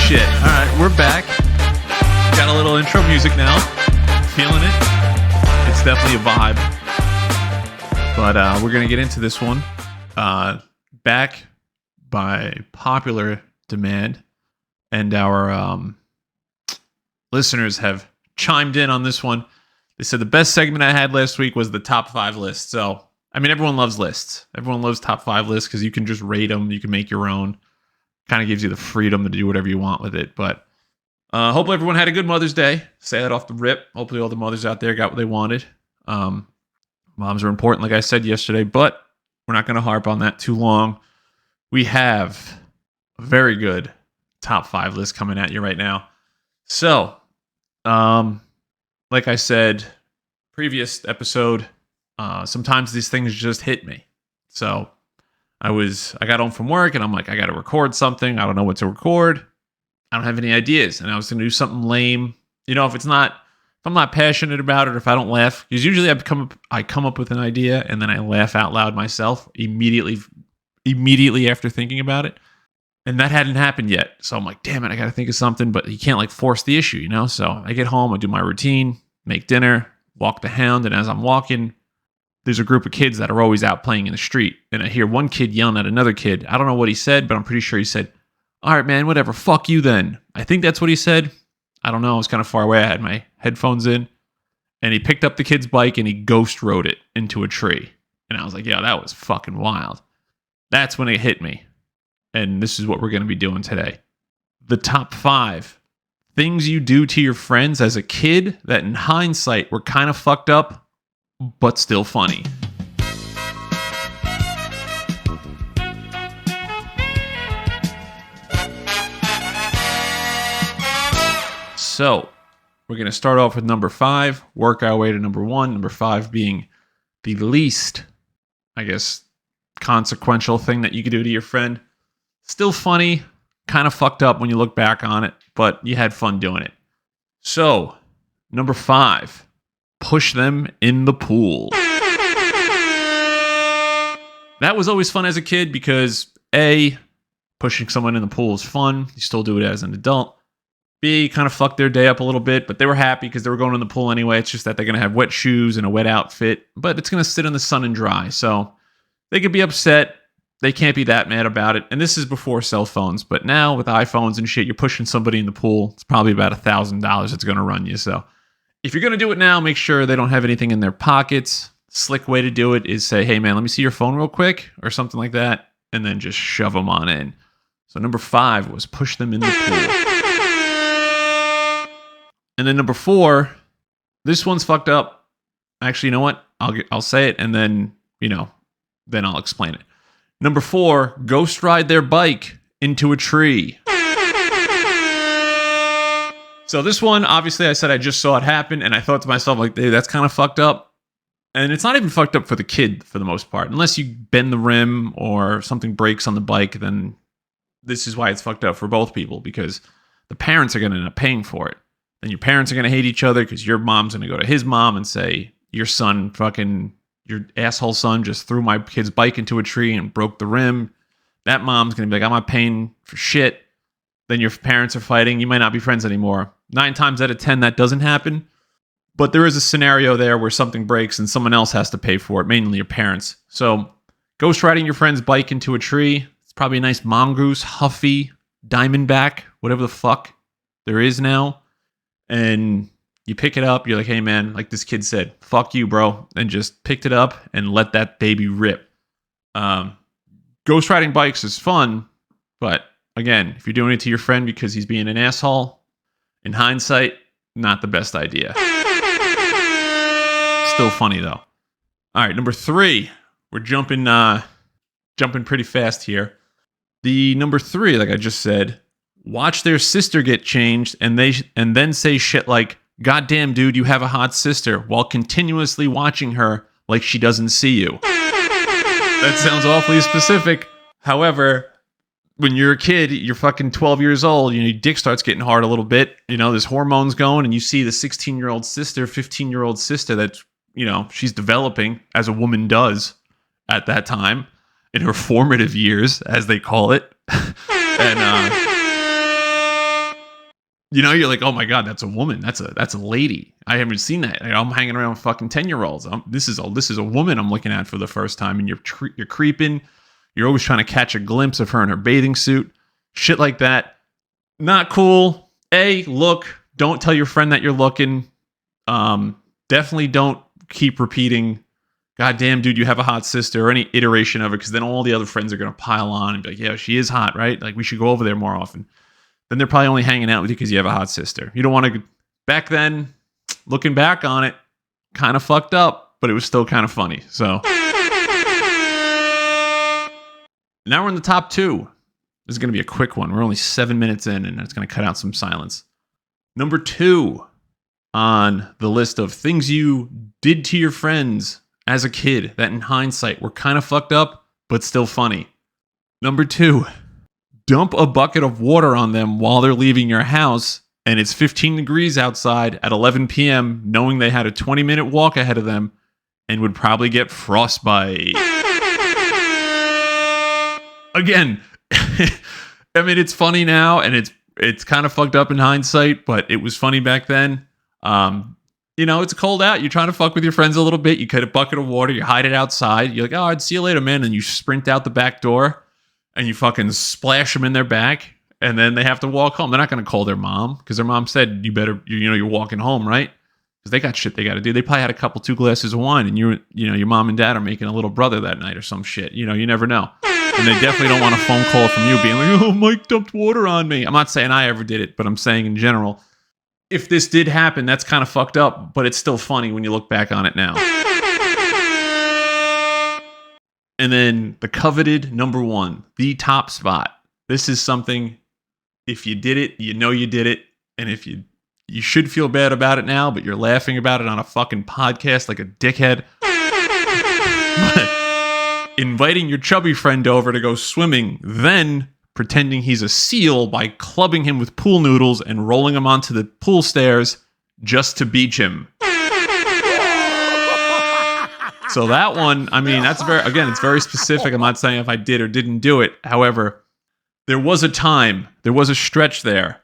shit. All right, we're back. Got a little intro music now. Feeling it. It's definitely a vibe. But we're going to get into this one. Back by popular demand. And our listeners have chimed in on this one. They said the best segment I had last week was the top 5 list. So, I mean, everyone loves lists. Everyone loves top 5 lists because you can just rate them. You can make your own. Kind of gives you the freedom to do whatever you want with it. But hopefully everyone had a good Mother's Day. Say that off the rip. Hopefully all the mothers out there got what they wanted. Moms are important, like I said yesterday, but we're not going to harp on that too long. We have a very good top 5 list coming at you right now. So, like I said, previous episode, sometimes these things just hit me. So I got home from work and I'm like, I got to record something. I don't know what to record. I don't have any ideas. And I was going to do something lame. You know, if I'm not passionate about it, or if I don't laugh, because usually I come up with an idea and then I laugh out loud myself immediately after thinking about it. And that hadn't happened yet. So I'm like, damn it, I got to think of something, but you can't like force the issue, you know? So I get home, I do my routine, make dinner, walk the hound. And as I'm walking, there's a group of kids that are always out playing in the street. And I hear one kid yelling at another kid. I don't know what he said, but I'm pretty sure he said, all right, man, whatever. Fuck you then. I think that's what he said. I don't know. I was kind of far away. I had my headphones in. And he picked up the kid's bike and he ghost rode it into a tree. And I was like, yeah, that was fucking wild. That's when it hit me. And this is what we're going to be doing today. The top 5 things you do to your friends as a kid that in hindsight were kind of fucked up, but still funny. So, we're going to start off with number 5, work our way to number 1, number 5 being the least, I guess, consequential thing that you could do to your friend. Still funny, kind of fucked up when you look back on it, but you had fun doing it. So, number 5. Push them in the pool. That was always fun as a kid because A, pushing someone in the pool is fun. You still do it as an adult. B, kind of fucked their day up a little bit, but they were happy because they were going in the pool anyway. It's just that they're going to have wet shoes and a wet outfit, but it's going to sit in the sun and dry. So they could be upset. They can't be that mad about it. And this is before cell phones, but now with iPhones and shit, you're pushing somebody in the pool. It's probably about $1,000 it's going to run you. So if you're going to do it now, make sure they don't have anything in their pockets. Slick way to do it is say, hey, man, let me see your phone real quick or something like that, and then just shove them on in. So number 5 was push them in the pool. And then number 4, this one's fucked up. Actually, you know what? I'll say it, and then, then I'll explain it. Number 4, ghost ride their bike into a tree. So this one, obviously, I said I just saw it happen, and I thought to myself, like, hey, that's kind of fucked up. And it's not even fucked up for the kid, for the most part. Unless you bend the rim or something breaks on the bike, then this is why it's fucked up for both people, because the parents are going to end up paying for it. Then your parents are going to hate each other because your mom's going to go to his mom and say, your asshole son just threw my kid's bike into a tree and broke the rim. That mom's going to be like, I'm not paying for shit. Then your parents are fighting. You might not be friends anymore. 9 times out of 10, that doesn't happen. But there is a scenario there where something breaks and someone else has to pay for it, mainly your parents. So ghost riding your friend's bike into a tree. It's probably a nice mongoose, huffy, diamondback, whatever the fuck there is now. And you pick it up. You're like, hey, man, like this kid said, fuck you, bro. And just picked it up and let that baby rip. Ghost riding bikes is fun. But again, if you're doing it to your friend because he's being an asshole, in hindsight, not the best idea. Still funny, though. All right, number 3. We're jumping pretty fast here. The number 3, like I just said, watch their sister get changed and then say shit like, goddamn, dude, you have a hot sister, while continuously watching her like she doesn't see you. That sounds awfully specific. However, when you're a kid, you're fucking 12 years old, your dick starts getting hard a little bit, there's hormones going, and you see the 16-year-old sister, 15-year-old sister that, she's developing, as a woman does at that time, in her formative years, as they call it. And You're like, oh my God, that's a woman. That's a lady. I haven't seen that. I'm hanging around with fucking 10-year-olds. This is a woman I'm looking at for the first time, and you're creeping. You're always trying to catch a glimpse of her in her bathing suit. Shit like that. Not cool. Look. Don't tell your friend that you're looking. Definitely don't keep repeating, God damn, dude, you have a hot sister, or any iteration of it, because then all the other friends are going to pile on and be like, yeah, she is hot, right? Like, we should go over there more often. Then they're probably only hanging out with you because you have a hot sister. You don't want to... Back then, looking back on it, kind of fucked up, but it was still kind of funny. So now we're in the top 2. This is going to be a quick one. We're only 7 minutes in, and it's going to cut out some silence. Number 2 on the list of things you did to your friends as a kid that in hindsight were kind of fucked up, but still funny. Number 2, dump a bucket of water on them while they're leaving your house, and it's 15 degrees outside at 11 p.m., knowing they had a 20-minute walk ahead of them and would probably get frostbite. Again, I mean, it's funny now, and it's kind of fucked up in hindsight, but it was funny back then. It's cold out. You're trying to fuck with your friends a little bit. You cut a bucket of water. You hide it outside. You're like, oh, I'd see you later, man. And you sprint out the back door, and you fucking splash them in their back, and then they have to walk home. They're not going to call their mom because their mom said, you're walking home, right? Because they got shit they got to do. They probably had 2 glasses of wine, and your mom and dad are making a little brother that night or some shit. You never know. And they definitely don't want a phone call from you being like, oh, Mike dumped water on me. I'm not saying I ever did it, but I'm saying in general, if this did happen, that's kind of fucked up, but it's still funny when you look back on it now. And then the coveted number 1, the top spot. This is something, if you did it, you did it. And if you should feel bad about it now, but you're laughing about it on a fucking podcast like a dickhead. But inviting your chubby friend over to go swimming, then pretending he's a seal by clubbing him with pool noodles and rolling him onto the pool stairs just to beach him. So that one, I mean, it's very specific. I'm not saying if I did or didn't do it. However, there was a stretch there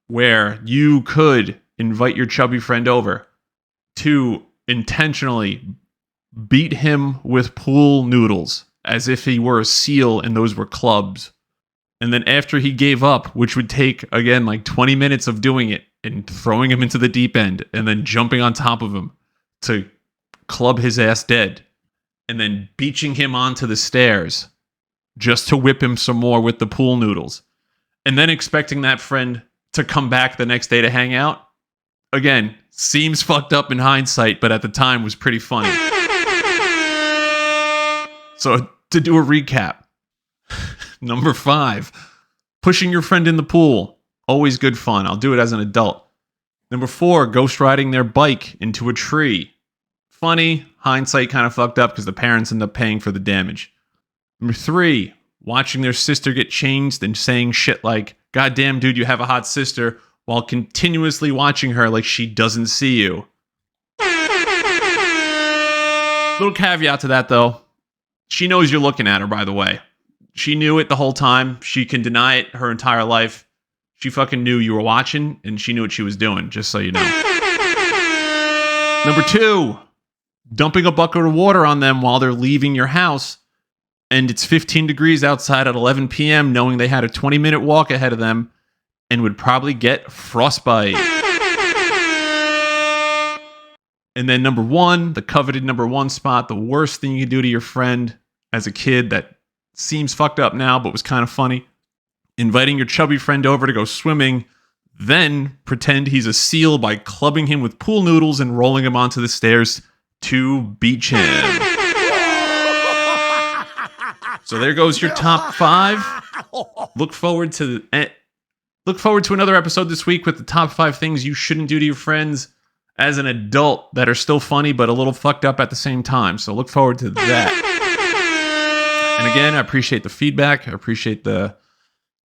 where you could invite your chubby friend over to intentionally beat him with pool noodles as if he were a seal and those were clubs. And then after he gave up, which would take, again, like 20 minutes of doing it and throwing him into the deep end and then jumping on top of him to club his ass dead and then beaching him onto the stairs just to whip him some more with the pool noodles. And then expecting that friend to come back the next day to hang out. Again, seems fucked up in hindsight, but at the time was pretty funny. So to do a recap, number 5, pushing your friend in the pool. Always good fun. I'll do it as an adult. Number 4, ghost riding their bike into a tree. Funny. Hindsight kind of fucked up because the parents end up paying for the damage. Number 3, watching their sister get changed and saying shit like, God damn, dude, you have a hot sister, while continuously watching her like she doesn't see you. Little caveat to that, though. She knows you're looking at her, by the way. She knew it the whole time. She can deny it her entire life. She fucking knew you were watching, and she knew what she was doing, just so you know. Number 2, dumping a bucket of water on them while they're leaving your house, and it's 15 degrees outside at 11 p.m., knowing they had a 20-minute walk ahead of them and would probably get frostbite. And then number 1, the coveted number 1 spot, the worst thing you could do to your friend as a kid that seems fucked up now but was kind of funny. Inviting your chubby friend over to go swimming, then pretend he's a seal by clubbing him with pool noodles and rolling him onto the stairs to beach him. So there goes your top 5. Look forward to another episode this week with the top 5 things you shouldn't do to your friends as an adult that are still funny but a little fucked up at the same time. So look forward to that. And again, I appreciate the feedback. I appreciate the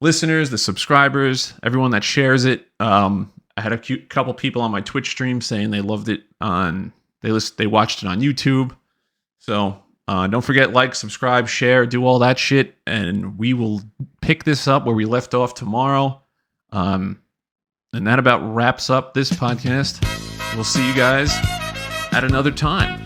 listeners, the subscribers, everyone that shares it. I had a couple people on my Twitch stream saying they loved it they watched it on YouTube. So don't forget, like, subscribe, share, do all that shit, and we will pick this up where we left off tomorrow. And that about wraps up this podcast. We'll see you guys at another time.